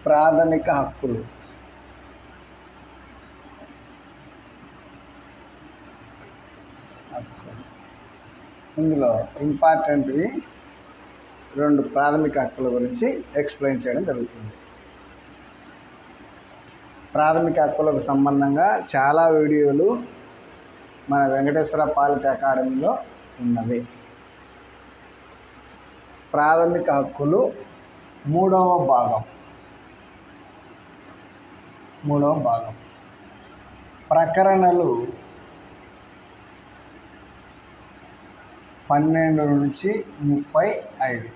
ప్రాథమిక హక్కులు. ఇందులో ఇంపార్టెంట్వి 2 ప్రాథమిక హక్కుల గురించి ఎక్స్ప్లెయిన్ చేయడం జరుగుతుంది. ప్రాథమిక హక్కులకు సంబంధంగా చాలా వీడియోలు మన వెంకటేశ్వర పాలిటీ అకాడమీలో ఉన్నవి. ప్రాథమిక హక్కులు 3వ భాగం. ప్రకరణలు 12 నుంచి 35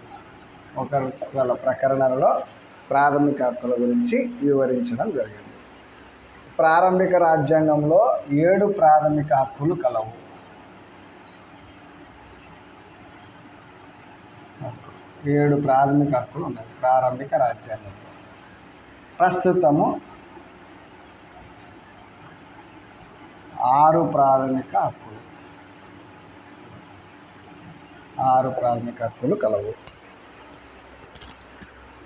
ఒకవేళ ప్రకరణలలో ప్రాథమిక హక్కుల గురించి వివరించడం జరిగింది. ప్రారంభిక రాజ్యాంగంలో 7 ప్రాథమిక హక్కులు కలవు. 7 ప్రాథమిక హక్కులు ఉన్నాయి ప్రారంభిక రాజ్యాంగంలో. ప్రస్తుతము 6 ప్రాథమిక హక్కులు కలవు.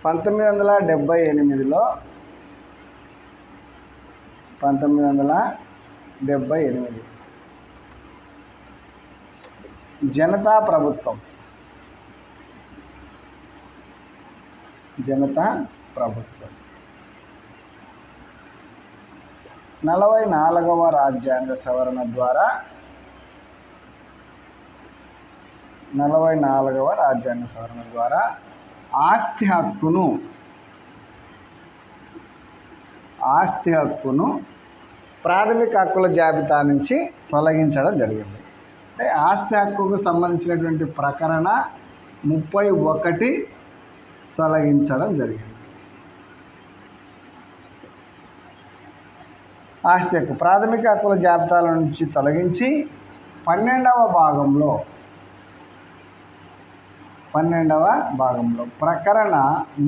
1978లో జనతా ప్రభుత్వం 44వ రాజ్యాంగ సవరణ ద్వారా ఆస్తి హక్కును ప్రాథమిక హక్కుల జాబితా నుంచి తొలగించడం జరిగింది. అంటే ఆస్తి హక్కుకు సంబంధించినటువంటి ప్రకరణ 31 తొలగించడం జరిగింది. ఆస్తి హక్కు ప్రాథమిక హక్కుల జాబితాల నుంచి తొలగించి 12వ భాగంలో ప్రకరణ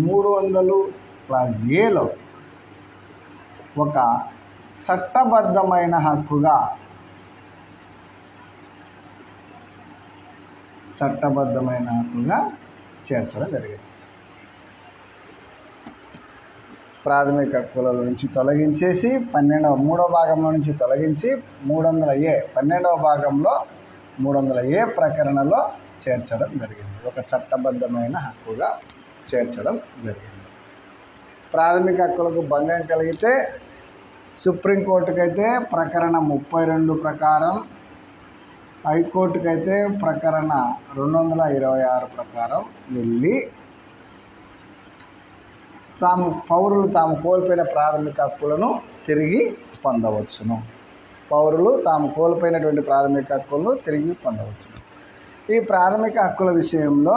300(a)లో ఒక చట్టబద్ధమైన హక్కుగా చేర్చడం జరిగింది. ప్రాథమిక హక్కుల నుంచి తొలగించేసి 3వ భాగంలో నుంచి తొలగించి 12వ భాగంలో 300(a) ప్రకరణలో చేర్చడం జరిగింది. ఒక చట్టబద్ధమైన హక్కుగా చేర్చడం జరిగింది. ప్రాథమిక హక్కులకు భంగం కలిగితే సుప్రీంకోర్టుకైతే ప్రకరణ 32 ప్రకారం, హైకోర్టుకైతే ప్రకరణ 226 ప్రకారం వెళ్ళి పౌరులు తాము కోల్పోయిన ప్రాథమిక హక్కులను తిరిగి పొందవచ్చును. ఈ ప్రాథమిక హక్కుల విషయంలో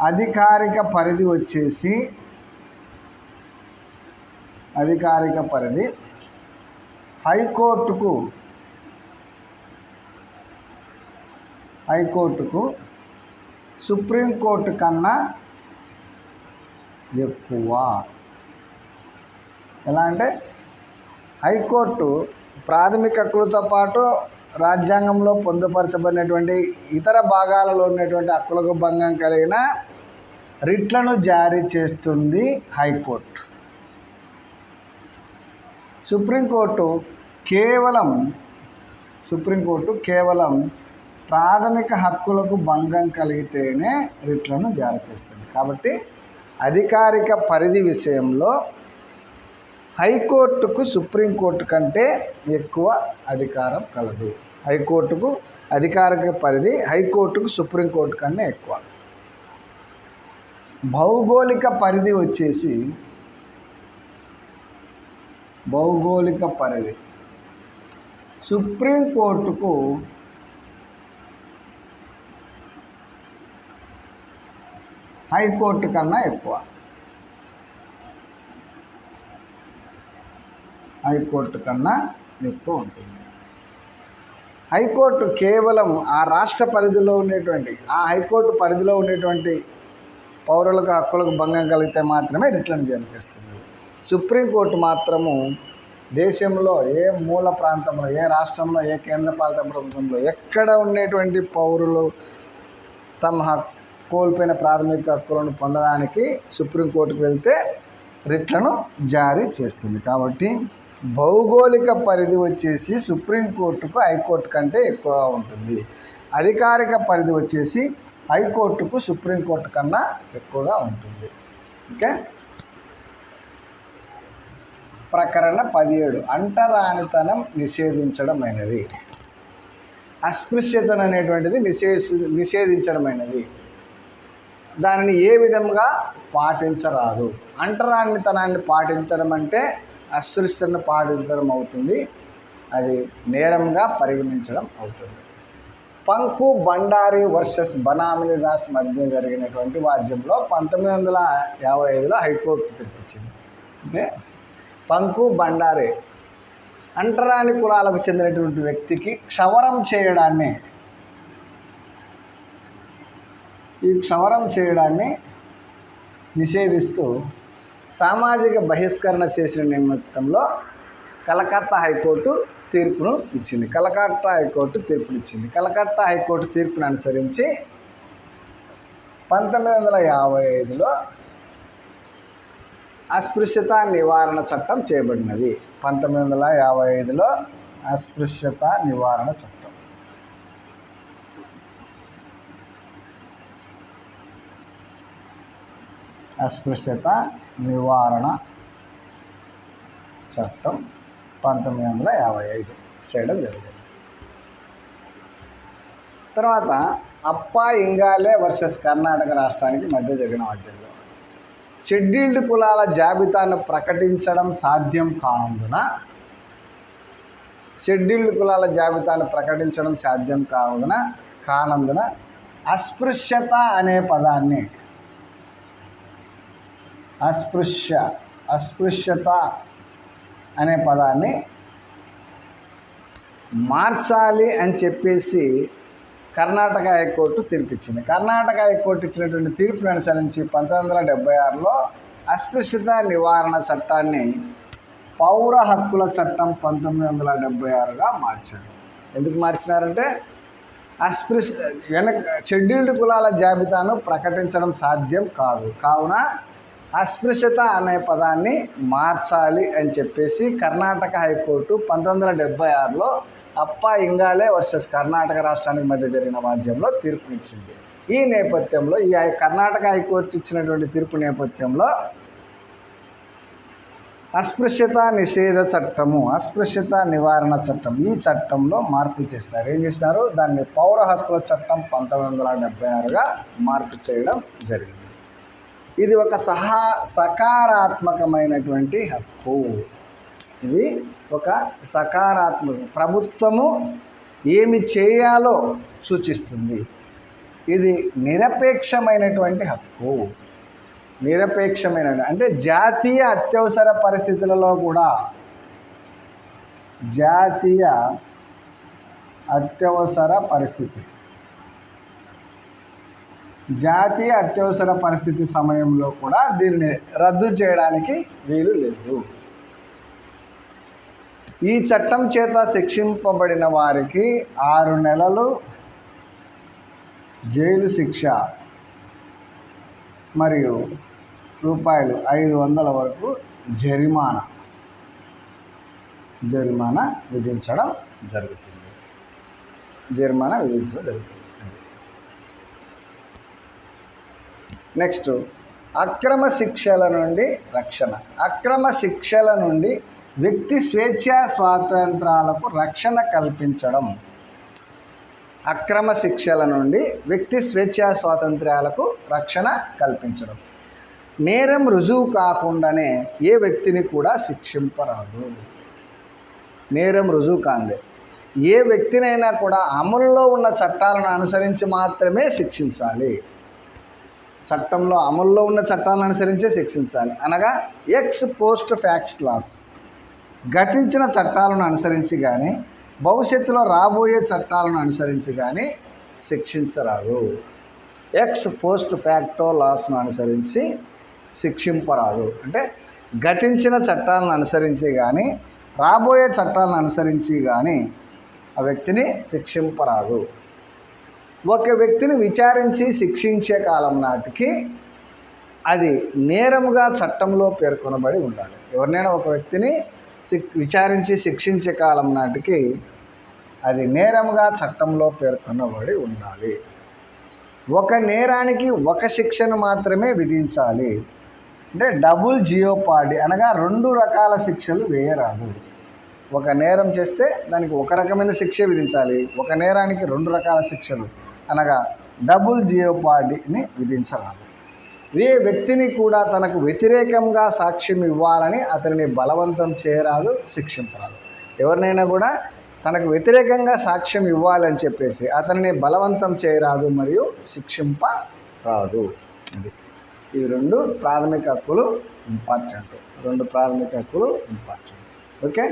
అధికారిక పరిధి హైకోర్టుకు సుప్రీంకోర్టు కన్నా ఎక్కువ. ఎలా అంటే హైకోర్టు ప్రాథమిక హక్కులతో పాటు రాజ్యాంగంలో పొందుపరచబడినటువంటి ఇతర భాగాలలో ఉన్నటువంటి హక్కులకు భంగం కలిగిన రిట్లను జారీ చేస్తుంది హైకోర్టు. సుప్రీంకోర్టు కేవలం ప్రాథమిక హక్కులకు భంగం కలిగితేనే రిట్లను జారీ చేస్తుంది. కాబట్టి అధికారిక పరిధి విషయంలో హైకోర్టుకు సుప్రీంకోర్టు కంటే ఎక్కువ అధికారం కలదు. హైకోర్టుకు అధికారిక పరిధి హైకోర్టుకు సుప్రీంకోర్టు కన్నా ఎక్కువ. భౌగోళిక పరిధి సుప్రీంకోర్టుకు హైకోర్టు కన్నా ఎక్కువ. ఉంటుంది. హైకోర్టు కేవలం ఆ రాష్ట్ర పరిధిలో ఉండేటువంటి హైకోర్టు పరిధిలో ఉండేటువంటి పౌరులకు హక్కులకు భంగం కలిగితే మాత్రమే రిట్లను జారీ చేస్తుంది. సుప్రీంకోర్టు మాత్రము దేశంలో ఏ మూల ప్రాంతంలో, ఏ రాష్ట్రంలో, ఏ కేంద్రపాలిత ప్రాంతంలో ఎక్కడ ఉండేటువంటి పౌరులు తమ కోల్పోయిన ప్రాథమిక హక్కులను పొందడానికి సుప్రీంకోర్టుకు వెళ్తే రిట్లను జారీ చేస్తుంది. కాబట్టి భౌగోళిక పరిధి వచ్చేసి సుప్రీంకోర్టుకు హైకోర్టు కంటే ఎక్కువగా ఉంటుంది. అధికారిక పరిధి వచ్చేసి హైకోర్టుకు సుప్రీంకోర్టు కన్నా ఎక్కువగా ఉంటుంది. ఓకే. ప్రకరణ 17 అంటరానితనం నిషేధించడమైనది. అస్పృశ్యతను అనేటువంటిది నిషేధించడమైనది. దానిని ఏ విధంగా పాటించరాదు. అంటరానితనాన్ని పాటించడం అంటే అస్పృశ్యతను పాటించడం అవుతుంది. అది నేరంగా పరిగణించడం అవుతుంది. పంకు బండారి వర్సెస్ బనామిని దాస్ మధ్య జరిగినటువంటి వాద్యంలో 1955లో హైకోర్టు తీర్పిచ్చింది. అంటే పంకు బండారి అంటరాని కులాలకు చెందినటువంటి వ్యక్తికి క్షవరం చేయడాన్ని నిషేధిస్తూ సామాజిక బహిష్కరణ చేసిన నిమిత్తంలో కలకత్తా హైకోర్టు తీర్పునిచ్చింది. కలకత్తా హైకోర్టు తీర్పును అనుసరించి 1955లో అస్పృశ్యత నివారణ చట్టం చేయబడినది. 1955లో అస్పృశ్యత నివారణ చట్టం. అస్పృశ్యత నివారణ చట్టం 1955 చేయడం జరిగింది. తర్వాత అప్పా ఇంగాలే వర్సెస్ కర్ణాటక రాష్ట్రానికి మధ్య జరిగిన వాద్యంలో షెడ్యూల్డ్ కులాల జాబితాను ప్రకటించడం సాధ్యం కానందున అస్పృశ్యత అనే పదాన్ని మార్చాలి అని చెప్పేసి కర్ణాటక హైకోర్టు తీర్పిచ్చింది. కర్ణాటక హైకోర్టు ఇచ్చినటువంటి తీర్పును అనుసరించి 1976లో అస్పృశ్యత నివారణ చట్టాన్ని పౌర హక్కుల చట్టం 1976గా మార్చారు. ఎందుకు మార్చినారంటే షెడ్యూల్డ్ కులాల జాబితాను ప్రకటించడం సాధ్యం కాదు, కావున అస్పృశ్యత అనే పదాన్ని మార్చాలి అని చెప్పేసి కర్ణాటక హైకోర్టు 1976లో అప్పా ఇంగాలే వర్సెస్ కర్ణాటక రాష్ట్రానికి మధ్య జరిగిన వాద్యంలో తీర్పునిచ్చింది. ఈ నేపథ్యంలో ఈ కర్ణాటక హైకోర్టు ఇచ్చినటువంటి తీర్పు నేపథ్యంలో అస్పృశ్యత నివారణ చట్టం ఈ చట్టంలో మార్పు చేసినారు. ఏం చేసినారు? దాన్ని పౌర హక్కుల చట్టం 1976గా మార్పు చేయడం జరిగింది. ఇది ఒక సకారాత్మకమైనటువంటి హక్కు. ఇది ఒక ప్రభుత్వము ఏమి చేయాలో సూచిస్తుంది. ఇది నిరపేక్షమైనటువంటి హక్కు. అంటే జాతీయ అత్యవసర పరిస్థితులలో కూడా జాతీయ అత్యవసర పరిస్థితి సమయంలో కూడా దీన్ని రద్దు చేయడానికి వీలు లేదు. ఈ చట్టం చేత శిక్షింపబడిన వారికి 6 నెలలు జైలు శిక్ష మరియు రూపాయలు 500 వరకు జరిమానా విధించడం జరుగుతుంది. నెక్స్ట్, అక్రమ శిక్షల నుండి రక్షణ. అక్రమ శిక్షల నుండి వ్యక్తి స్వేచ్ఛా స్వాతంత్రాలకు రక్షణ కల్పించడం. నేరం రుజువు కాకుండానే ఏ వ్యక్తిని కూడా శిక్షింపరాదు. నేరం రుజువు కాందే ఏ వ్యక్తినైనా కూడా అమలులో ఉన్న చట్టాలను అనుసరించి మాత్రమే శిక్షించాలి. చట్టంలో అమల్లో ఉన్న చట్టాలను అనుసరించే శిక్షించాలి. అనగా ఎక్స్ పోస్ట్ ఫ్యాక్ట్స్ లాస్, గతించిన చట్టాలను అనుసరించి కానీ భవిష్యత్తులో రాబోయే చట్టాలను అనుసరించి కానీ శిక్షించరాదు. ఎక్స్ పోస్ట్ ఫ్యాక్టో లాస్ను అనుసరించి శిక్షింపరాదు. అంటే గతించిన చట్టాలను అనుసరించి కానీ రాబోయే చట్టాలను అనుసరించి కానీ ఆ వ్యక్తిని శిక్షింపరాదు. ఒక వ్యక్తిని విచారించి శిక్షించే కాలం నాటికి అది నేరముగా చట్టంలో పేర్కొనబడి ఉండాలి. ఎవరినైనా ఒక వ్యక్తిని విచారించి శిక్షించే కాలం నాటికి అది నేరముగా చట్టంలో పేర్కొనబడి ఉండాలి. ఒక నేరానికి ఒక శిక్షను మాత్రమే విధించాలి. అంటే డబుల్ జియోపార్డీ అనగా 2 రకాల శిక్షలు వేయరాదు. ఒక నేరం చేస్తే దానికి ఒక రకమైన శిక్ష విధించాలి. ఒక నేరానికి 2 రకాల శిక్షలు అనగా డబుల్ జియోపార్డీని విధించరాదు. ఏ వ్యక్తిని కూడా తనకు వ్యతిరేకంగా సాక్ష్యం ఇవ్వాలని అతనిని బలవంతం చేయరాదు, శిక్షింపరాదు. ఎవరినైనా కూడా తనకు వ్యతిరేకంగా సాక్ష్యం ఇవ్వాలని చెప్పేసి అతనిని బలవంతం చేయరాదు మరియు శిక్షింపరాదు. ఇవి 2 ప్రాథమిక హక్కులు ఇంపార్టెంట్. 2 ప్రాథమిక హక్కులు ఇంపార్టెంట్. ఓకే.